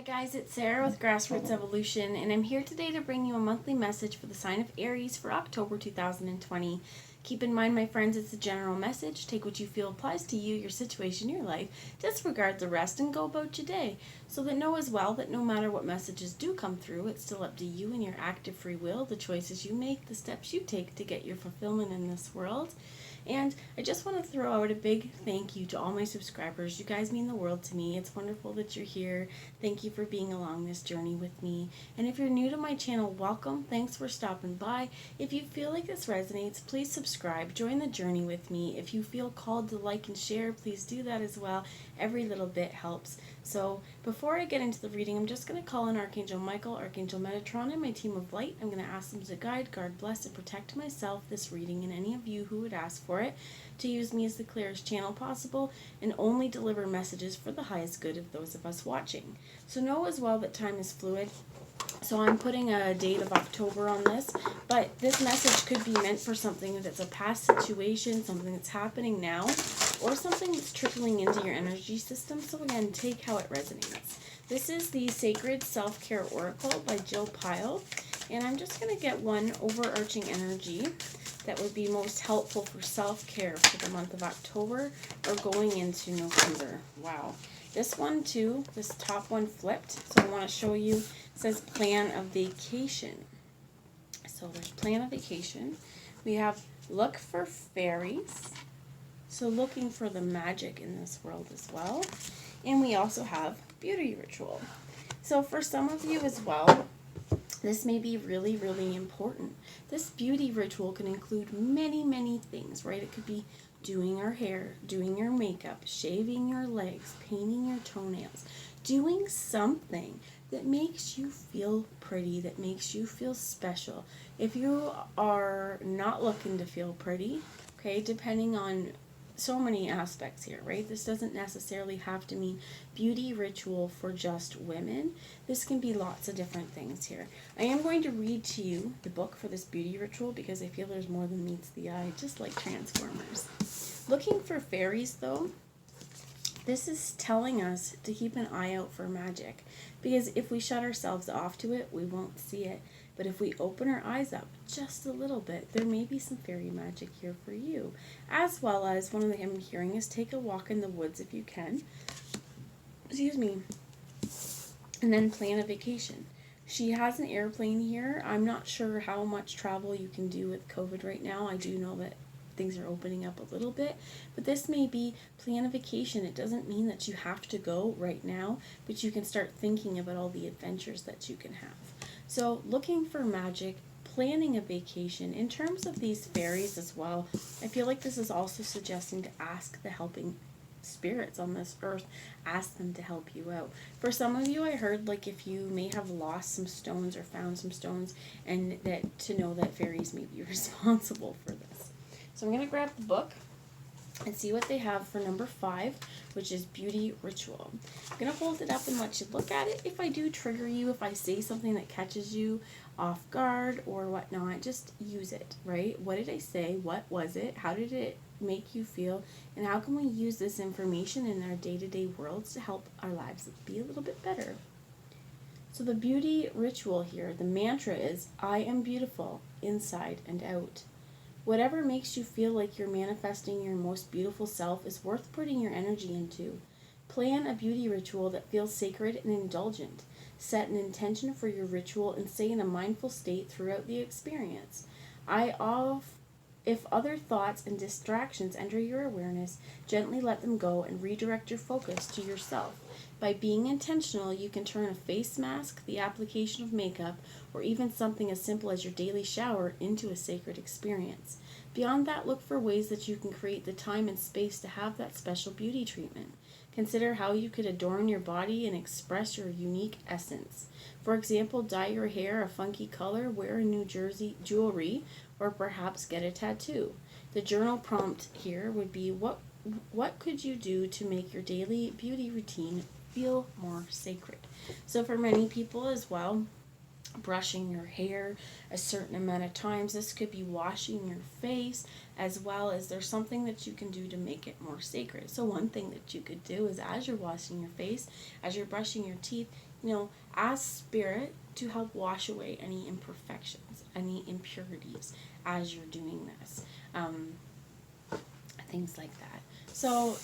Hi guys, it's Sarah with Grassroots Evolution, and I'm here today to bring you a monthly message for the sign of Aries for October 2020. Keep in mind, my friends, it's a general message. Take what you feel applies to you, your situation, your life. Disregard the rest and go about your day. So that know as well that no matter what messages do come through, it's still up to you and your active free will, the choices you make, the steps you take to get your fulfillment in this world. And I just want to throw out a big thank you to all my subscribers. You guys mean the world to me. It's wonderful that you're here. Thank you for being along this journey with me. And if you're new to my channel, welcome. Thanks for stopping by. If you feel like this resonates, please subscribe. Join the journey with me. If you feel called to like and share, please do that as well. Every little bit helps. So before I get into the reading, I'm just going to call in Archangel Michael, Archangel Metatron, and my team of light. I'm going to ask them to guide, guard, bless, and protect myself, this reading, and any of you who would ask for it, to use me as the clearest channel possible and only deliver messages for the highest good of those of us watching. So know as well that time is fluid. So I'm putting a date of October on this, but this message could be meant for something that's a past situation, something that's happening now, or something that's trickling into your energy system. So again, take how it resonates. This is the Sacred Self-Care Oracle by Jill Pyle, and I'm just going to get one overarching energy that would be most helpful for self-care for the month of October or going into November. Wow. This one too, this top one flipped, so I want to show you. It says plan a vacation. So there's plan a vacation. We have look for fairies. So looking for the magic in this world as well. And we also have beauty ritual. So for some of you as well, this may be really, really important. This beauty ritual can include many, many things, right? It could be doing your hair, doing your makeup, shaving your legs, painting your toenails, doing something that makes you feel pretty, that makes you feel special. If you are not looking to feel pretty, okay, depending on so many aspects here, right? This doesn't necessarily have to mean beauty ritual for just women. This can be lots of different things here. I am going to read to you the book for this beauty ritual because I feel there's more than meets the eye, just like Transformers. Looking for fairies, though, this is telling us to keep an eye out for magic, because if we shut ourselves off to it, we won't see it. But if we open our eyes up just a little bit, there may be some fairy magic here for you. As well as, one of the things I'm hearing is take a walk in the woods if you can. Excuse me. And then plan a vacation. She has an airplane here. I'm not sure how much travel you can do with COVID right now. I do know that things are opening up a little bit, but this may be plan a vacation. It doesn't mean that you have to go right now, but you can start thinking about all the adventures that you can have. So looking for magic, planning a vacation. In terms of these fairies as well, I feel like this is also suggesting to ask the helping spirits on this earth, ask them to help you out. For some of you, I heard like if you may have lost some stones or found some stones, and that to know that fairies may be responsible for this. So I'm going to grab the book and see what they have for number 5, which is beauty ritual. I'm going to hold it up and let you look at it. If I do trigger you, if I say something that catches you off guard or whatnot, just use it, right? What did I say? What was it? How did it make you feel? And how can we use this information in our day-to-day worlds to help our lives be a little bit better? So the beauty ritual here, the mantra is, I am beautiful inside and out. Whatever makes you feel like you're manifesting your most beautiful self is worth putting your energy into. Plan a beauty ritual that feels sacred and indulgent. Set an intention for your ritual and stay in a mindful state throughout the experience. If other thoughts and distractions enter your awareness, gently let them go and redirect your focus to yourself. By being intentional, you can turn a face mask, the application of makeup, or even something as simple as your daily shower into a sacred experience. Beyond that, look for ways that you can create the time and space to have that special beauty treatment. Consider how you could adorn your body and express your unique essence. For example, dye your hair a funky color, wear a new jewelry, or perhaps get a tattoo. The journal prompt here would be, what could you do to make your daily beauty routine feel more sacred? So for many people as well, brushing your hair a certain amount of times. This could be washing your face, as well as there's something that you can do to make it more sacred. So one thing that you could do is, as you're washing your face, as you're brushing your teeth, ask Spirit to help wash away any imperfections, any impurities as you're doing this. Things like that. So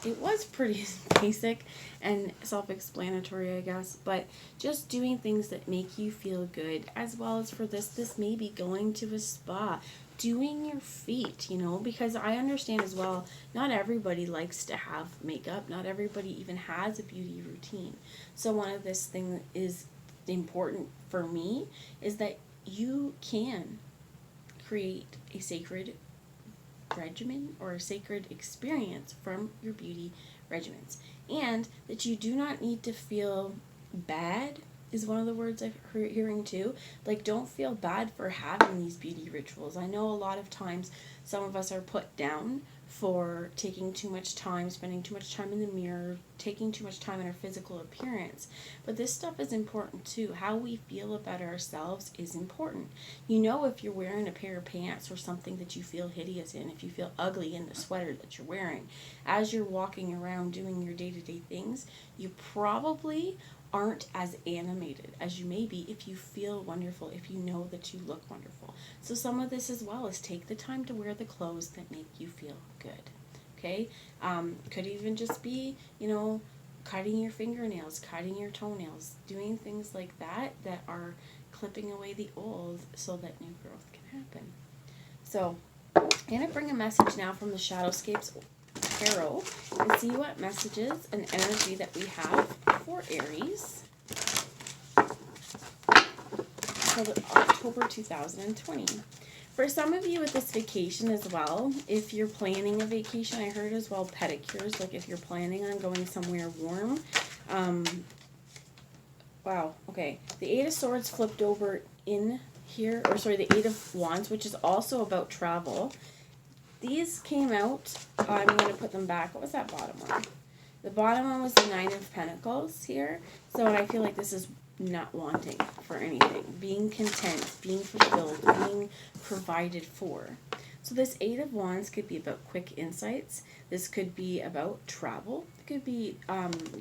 it was pretty basic and self-explanatory, I guess, but just doing things that make you feel good, as well as for this may be going to a spa, doing your feet, because I understand as well, not everybody likes to have makeup, not everybody even has a beauty routine. So one of this thing that is important for me is that you can create a sacred regimen or a sacred experience from your beauty regimens, and that you do not need to feel bad is one of the words I'm hearing too. Like, don't feel bad for having these beauty rituals. I know a lot of times some of us are put down for taking too much time, spending too much time in the mirror, taking too much time in our physical appearance. But this stuff is important too. How we feel about ourselves is important. If you're wearing a pair of pants or something that you feel hideous in, if you feel ugly in the sweater that you're wearing, as you're walking around doing your day-to-day things, you probably aren't as animated as you may be if you feel wonderful, if you know that you look wonderful. So some of this as well is take the time to wear the clothes that make you feel good. Okay? Could even just be, cutting your fingernails, cutting your toenails, doing things like that are clipping away the old so that new growth can happen. So I'm going to bring a message now from the Shadowscapes Tarot and see what messages and energy that we have for Aries for October 2020. For some of you with this vacation as well, if you're planning a vacation, I heard as well pedicures, like if you're planning on going somewhere warm. Wow, okay. The Eight of Swords flipped over in here, the Eight of Wands, which is also about travel. These came out, I'm going to put them back. What was that bottom one? The bottom one was the Nine of Pentacles here. So I feel like this is not wanting for anything. Being content, being fulfilled, being provided for. So this Eight of Wands could be about quick insights. This could be about travel. It could be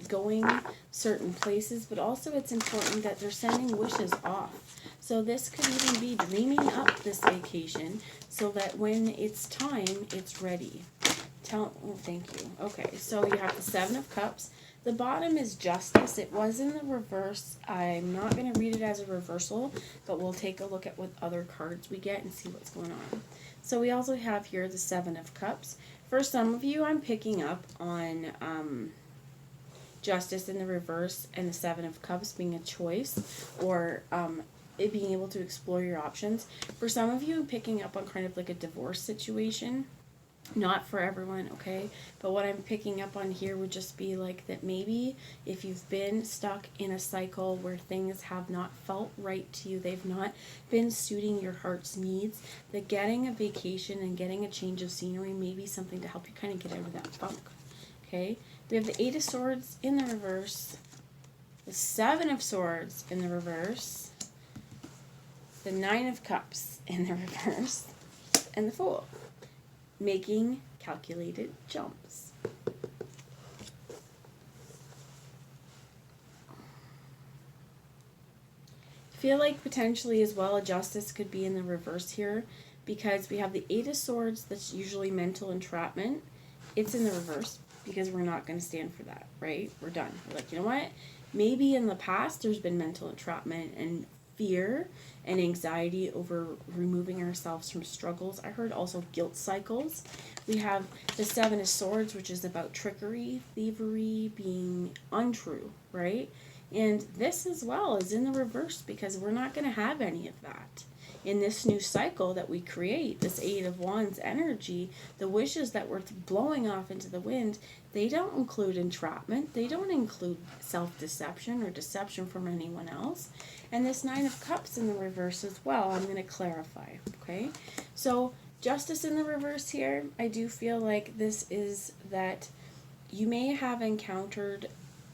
going certain places, but also it's important that they're sending wishes off. So this could even be dreaming up this vacation so that when it's time, it's ready. Thank you. Okay, so you have the Seven of Cups. The bottom is Justice. It was in the reverse. I'm not going to read it as a reversal, but we'll take a look at what other cards we get and see what's going on. So we also have here the Seven of Cups. For some of you, I'm picking up on Justice in the reverse and the Seven of Cups being a choice, or it being able to explore your options. For some of you, picking up on kind of like a divorce situation. Not for everyone, okay? But what I'm picking up on here would just be like that maybe if you've been stuck in a cycle where things have not felt right to you, they've not been suiting your heart's needs, that getting a vacation and getting a change of scenery may be something to help you kind of get out of that funk, okay? We have the Eight of Swords in the reverse, the Seven of Swords in the reverse, the Nine of Cups in the reverse, and the Fool. Making calculated jumps. Feel like potentially as well Justice could be in the reverse here, because we have the Eight of Swords that's usually mental entrapment. It's in the reverse because we're not going to stand for that, right? We're done. We're like, you know what? Maybe in the past there's been mental entrapment and fear and anxiety over removing ourselves from struggles. I heard also guilt cycles. We have the Seven of Swords, which is about trickery, thievery, being untrue, right? And this as well is in the reverse because we're not going to have any of that. In this new cycle that we create, this Eight of Wands energy, the wishes that we're blowing off into the wind, they don't include entrapment. They don't include self-deception or deception from anyone else. And this Nine of Cups in the reverse as well, I'm going to clarify, okay? So Justice in the reverse here, I do feel like this is that you may have encountered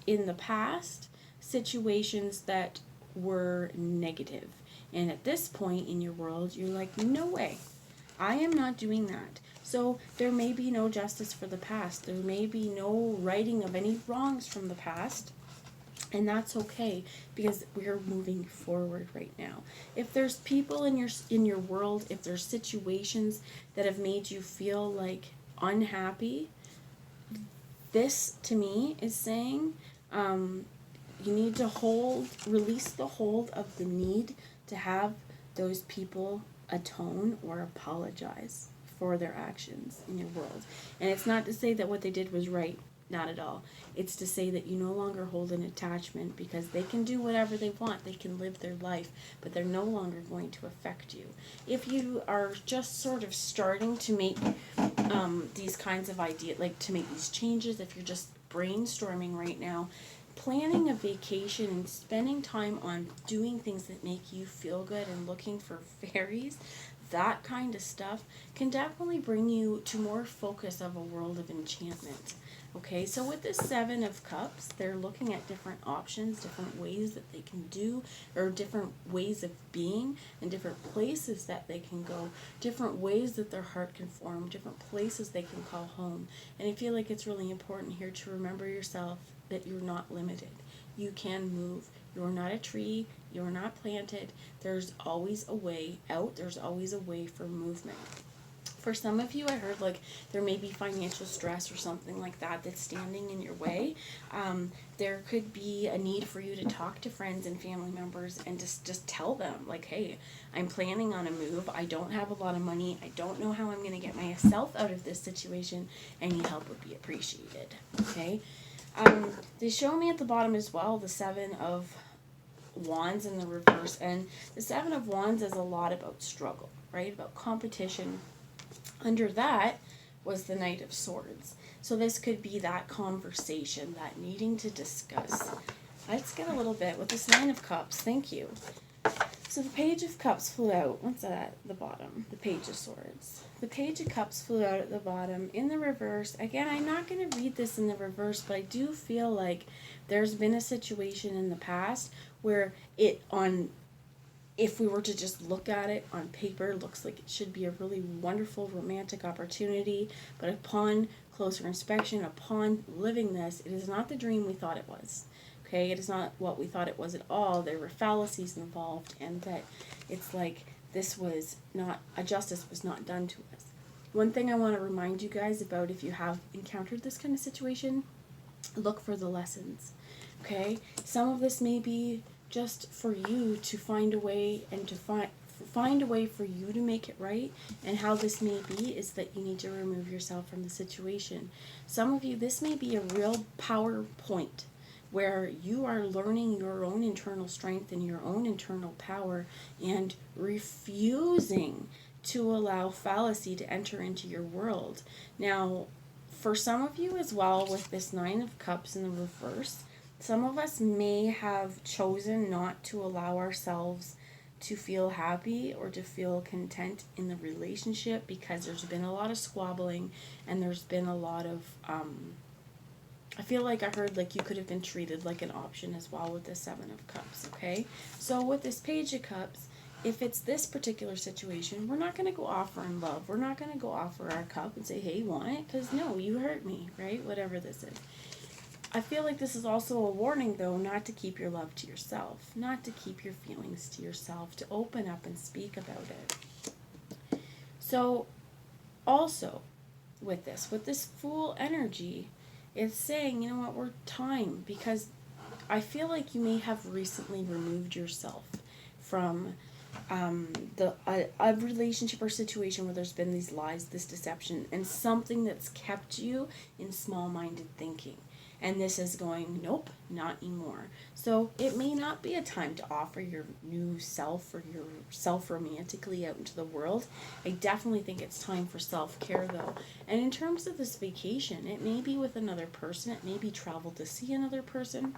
in the past situations that were negative. And at this point in your world, you're like, no way, I am not doing that. So there may be no justice for the past. There may be no righting of any wrongs from the past. And that's okay, because we're moving forward right now. If there's people in your world, if there's situations that have made you feel like unhappy, this to me is saying you need to release the hold of the need to have those people atone or apologize for their actions in your world. And it's not to say that what they did was right, not at all. It's to say that you no longer hold an attachment, because they can do whatever they want. They can live their life, but they're no longer going to affect you. If you are just sort of starting to make these kinds of ideas, like to make these changes, if you're just brainstorming right now, planning a vacation and spending time on doing things that make you feel good and looking for fairies, that kind of stuff can definitely bring you to more focus of a world of enchantment. Okay, so with this Seven of Cups, they're looking at different options, different ways that they can do, or different ways of being, and different places that they can go, different ways that their heart can form, different places they can call home. And I feel like it's really important here to remember yourself that you're not limited. You can move. You're not a tree. You're not planted. There's always a way out. There's always a way for movement. For some of you, I heard like there may be financial stress or something like that that's standing in your way. There could be a need for you to talk to friends and family members and just tell them like, hey, I'm planning on a move. I don't have a lot of money. I don't know how I'm going to get myself out of this situation. Any help would be appreciated. Okay. They show me at the bottom as well the Seven of Wands in the reverse. And the Seven of Wands is a lot about struggle, right? About competition. Under that was the Knight of Swords. So this could be that conversation, that needing to discuss. Let's get a little bit with this Nine of Cups. Thank you. So the Page of Cups flew out. What's that at the bottom? The Page of Swords. The Page of Cups flew out at the bottom. In the reverse, again, I'm not going to read this in the reverse, but I do feel like there's been a situation in the past where if we were to just look at it on paper, looks like it should be a really wonderful romantic opportunity. But upon closer inspection, upon living this, it is not the dream we thought it was. Okay, it is not what we thought it was at all. There were fallacies involved, and that it's like this was not, a justice was not done to us. One thing I want to remind you guys about, if you have encountered this kind of situation, look for the lessons. Okay, some of this may be just for you to find a way, and to find a way for you to make it right. And how this may be is that you need to remove yourself from the situation. Some of you, this may be a real power point where you are learning your own internal strength and your own internal power, and refusing to allow fallacy to enter into your world. Now, for some of you as well, with this Nine of Cups in the reverse, some of us may have chosen not to allow ourselves to feel happy or to feel content in the relationship, because there's been a lot of squabbling, and there's been a lot of, I feel like I heard like you could have been treated like an option as well with the Seven of Cups, okay? So with this Page of Cups, if it's this particular situation, we're not going to go offer in love. We're not going to go offer our cup and say, hey, you want it? Because no, you hurt me, right? Whatever this is. I feel like this is also a warning, though, not to keep your love to yourself, not to keep your feelings to yourself, to open up and speak about it. So, also, with this Fool energy, it's saying, you know what, we're time, because I feel like you may have recently removed yourself from a relationship or situation where there's been these lies, this deception, and something that's kept you in small-minded thinking. And this is going, nope, not anymore. So it may not be a time to offer your new self or yourself romantically out into the world. I definitely think it's time for self-care, though. And in terms of this vacation, it may be with another person. It may be travel to see another person.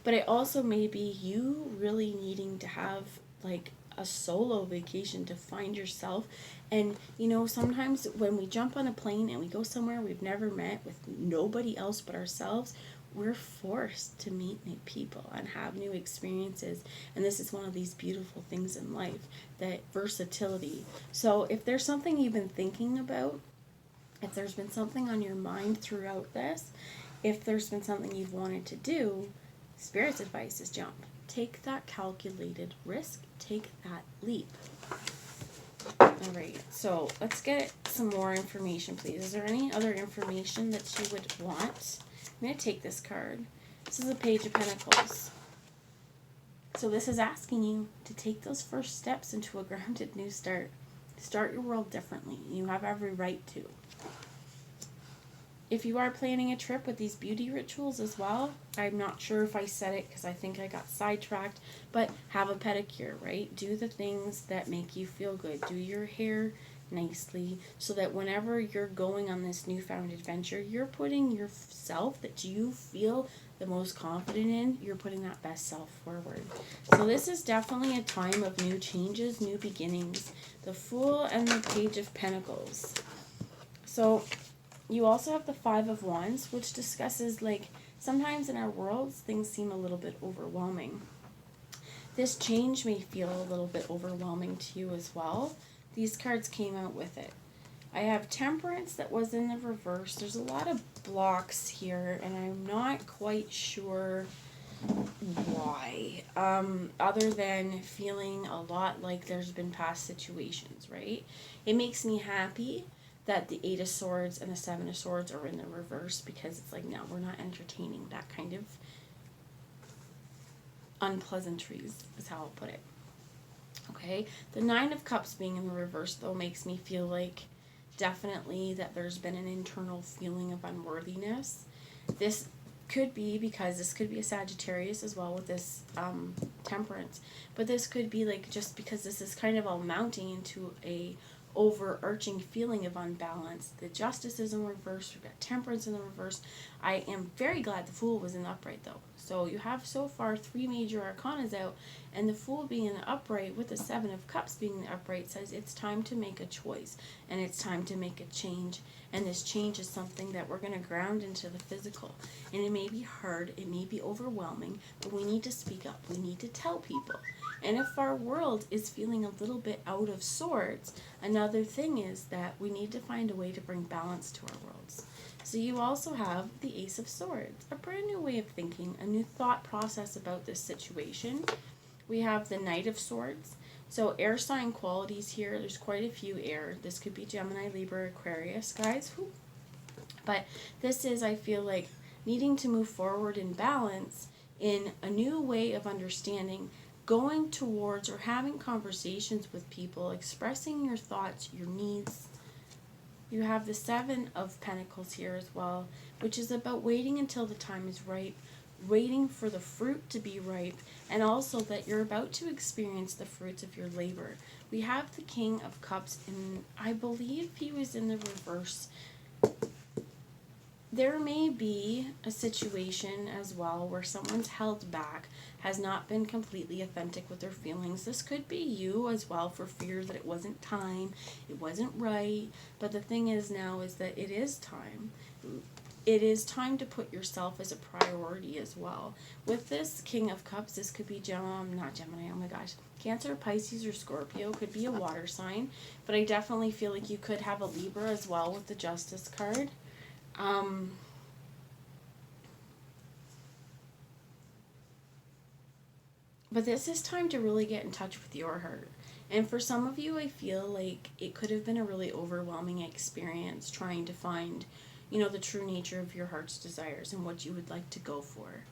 But it also may be you really needing to have like a solo vacation to find yourself. And you know, sometimes when we jump on a plane and we go somewhere we've never met with nobody else but ourselves, we're forced to meet new people and have new experiences. And this is one of these beautiful things in life, that versatility. So if there's something you've been thinking about, if there's been something on your mind throughout this, if there's been something you've wanted to do, Spirit's advice is jump. Take that calculated risk. Take that leap. Alright, so let's get some more information, please. Is there any other information that you would want? I'm going to take this card. This is a Page of Pentacles. So this is asking you to take those first steps into a grounded new start. Start your world differently. You have every right to. If you are planning a trip with these beauty rituals as well, I'm not sure if I said it because I think I got sidetracked, but have a pedicure, right? Do the things that make you feel good. Do your hair nicely so that whenever you're going on this newfound adventure, you're putting yourself that you feel the most confident in, you're putting that best self forward. So this is definitely a time of new changes, new beginnings. The Fool and the Page of Pentacles. So you also have the Five of Wands, which discusses, like, sometimes in our worlds, things seem a little bit overwhelming. This change may feel a little bit overwhelming to you as well. These cards came out with it. I have Temperance that was in the reverse. There's a lot of blocks here, and I'm not quite sure why. Other than feeling a lot like there's been past situations, right? It makes me happy that the Eight of Swords and the Seven of Swords are in the reverse, because it's like, no, we're not entertaining that kind of unpleasantries, is how I'll put it. Okay, the Nine of Cups being in the reverse, though, makes me feel like definitely that there's been an internal feeling of unworthiness. This could be because this could be a Sagittarius as well with this Temperance, but this could be like just because this is kind of all mounting into a overarching feeling of unbalance. The Justice is in reverse. We've got Temperance in the reverse. I am very glad the Fool was in the upright, though. So you have so far 3 major arcanas out, and the Fool being in the upright with the Seven of Cups being in the upright says it's time to make a choice, and it's time to make a change. And this change is something that we're going to ground into the physical. And it may be hard, it may be overwhelming, but we need to speak up. We need to tell people. And if our world is feeling a little bit out of sorts, another thing is that we need to find a way to bring balance to our worlds. So you also have the Ace of Swords, a brand new way of thinking, a new thought process about this situation. We have the Knight of Swords. So air sign qualities here, there's quite a few air. This could be Gemini, Libra, Aquarius, guys. Whew. But this is, I feel like, needing to move forward in balance in a new way of understanding, going towards or having conversations with people, expressing your thoughts, your needs. You have the Seven of Pentacles here as well, which is about waiting until the time is right, waiting for the fruit to be ripe, and also that you're about to experience the fruits of your labor. We have the King of Cups, and I believe he was in the reverse. There may be a situation as well where someone's held back, has not been completely authentic with their feelings. This could be you as well, for fear that it wasn't time, it wasn't right. But the thing is now is that it is time. It is time to put yourself as a priority as well. With this King of Cups, this could be not Gemini, oh my gosh. Cancer, Pisces, or Scorpio, could be a water sign. But I definitely feel like you could have a Libra as well with the Justice card. But this is time to really get in touch with your heart. And for some of you, I feel like it could have been a really overwhelming experience trying to find, the true nature of your heart's desires and what you would like to go for.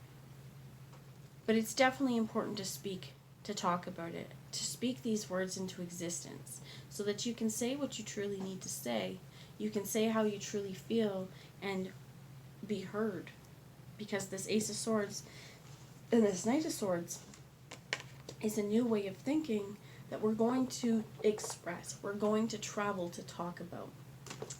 But it's definitely important to speak, to talk about it, to speak these words into existence so that you can say what you truly need to say. You can say how you truly feel and be heard. Because this Ace of Swords and this Knight of Swords is a new way of thinking that we're going to express. We're going to travel to talk about.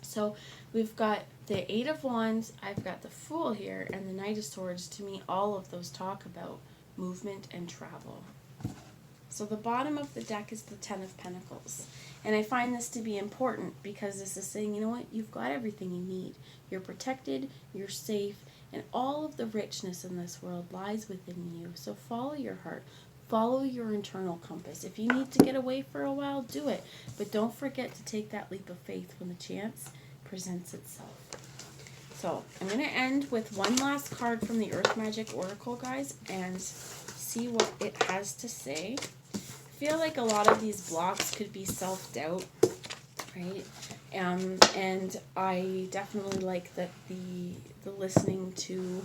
So we've got the Eight of Wands, I've got the Fool here, and the Knight of Swords. To me, all of those talk about movement and travel. So the bottom of the deck is the Ten of Pentacles. And I find this to be important because this is saying, you know what, you've got everything you need. You're protected, you're safe, And all of the richness in this world lies within you. So follow your heart. Follow your internal compass. If you need to get away for a while, do it. But don't forget to take that leap of faith when the chance presents itself. So I'm going to end with one last card from the Earth Magic Oracle, guys, and see what it has to say. I feel like a lot of these blocks could be self-doubt, right? And I definitely like that the listening to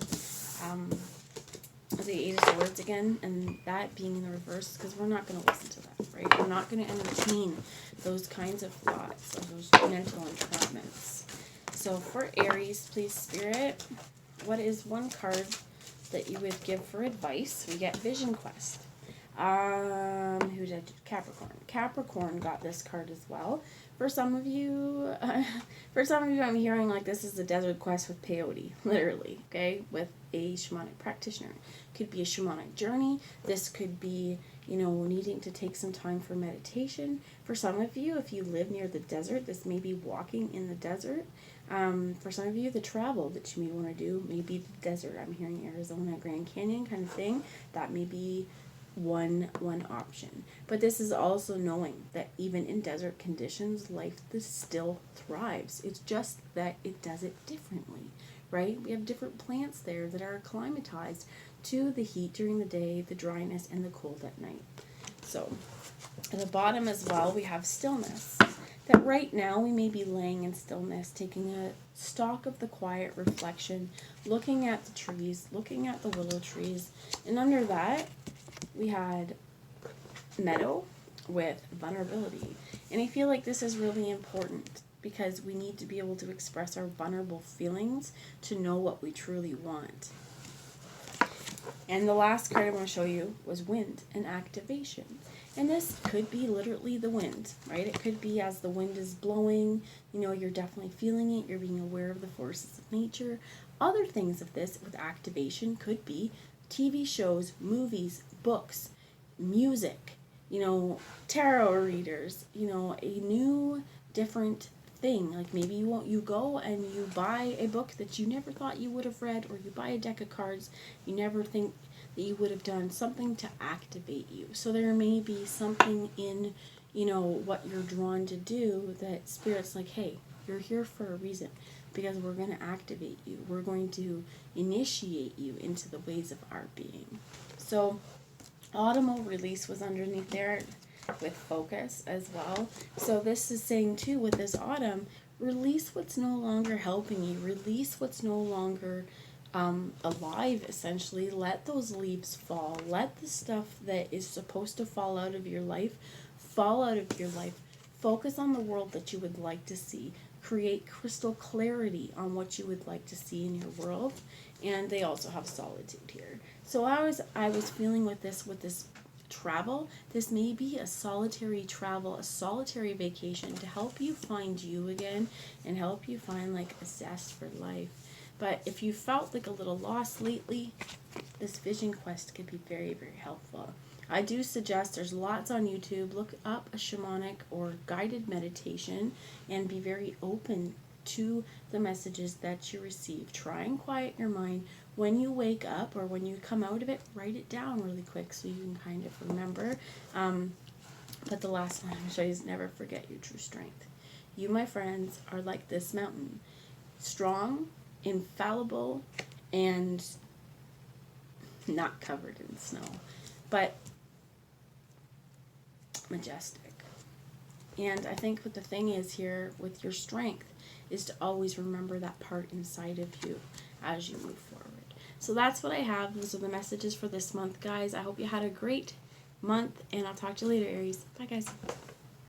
the Eight of Swords again, and that being in the reverse, because we're not going to listen to that, right? We're not going to entertain those kinds of thoughts, or those mental entrapments. So for Aries, please, Spirit, what is one card that you would give for advice? We get Vision Quest. Who did Capricorn? Capricorn got this card as well. For some of you, I'm hearing like this is the Desert Quest with peyote, literally, okay, with a shamanic practitioner. Could be a shamanic journey. This could be, needing to take some time for meditation. For some of you, if you live near the desert, this may be walking in the desert. For some of you, the travel that you may want to do may be the desert. I'm hearing Arizona, Grand Canyon kind of thing. That may be one option. But this is also knowing that even in desert conditions, life still thrives. It's just that it does it differently, right? We have different plants there that are acclimatized to the heat during the day, the dryness, and the cold at night. So at the bottom as well, we have stillness. That right now we may be laying in stillness, taking a stock of the quiet reflection, looking at the trees, looking at the willow trees, and under that we had meadow with vulnerability. And I feel like this is really important because we need to be able to express our vulnerable feelings to know what we truly want. And the last card I want to show you was wind and activation. And this could be literally the wind, right? It could be as the wind is blowing, you're definitely feeling it. You're being aware of the forces of nature. Other things of this with activation could be TV shows, movies, books, music, tarot readers, a new different thing. Like maybe you go and you buy a book that you never thought you would have read, or you buy a deck of cards you never think that you would have done, something to activate you. So there may be something in, what you're drawn to do that Spirit's like, hey, you're here for a reason, because we're going to activate you. We're going to initiate you into the ways of our being. So autumnal release was underneath there with focus as well. So this is saying too, with this autumn, release what's no longer helping you. Release what's no longer alive, essentially. Let those leaves fall. Let the stuff that is supposed to fall out of your life fall out of your life. Focus on the world that you would like to see. Create crystal clarity on what you would like to see in your world. And they also have solitude here. So I was feeling with this travel, this may be a solitary travel, a solitary vacation to help you find you again and help you find like a zest for life. But if you felt like a little lost lately, this Vision Quest could be very, very helpful. I do suggest there's lots on YouTube. Look up a shamanic or guided meditation and be very open to the messages that you receive. Try and quiet your mind. When you wake up or when you come out of it, write it down really quick so you can kind of remember. But the last one I'm going to show you is never forget your true strength. You, my friends, are like this mountain. Strong, infallible, and not covered in snow, but majestic. And I think what the thing is here with your strength is to always remember that part inside of you as you move forward. So that's what I have. Those are the messages for this month, guys. I hope you had a great month, and I'll talk to you later, Aries. Bye, guys.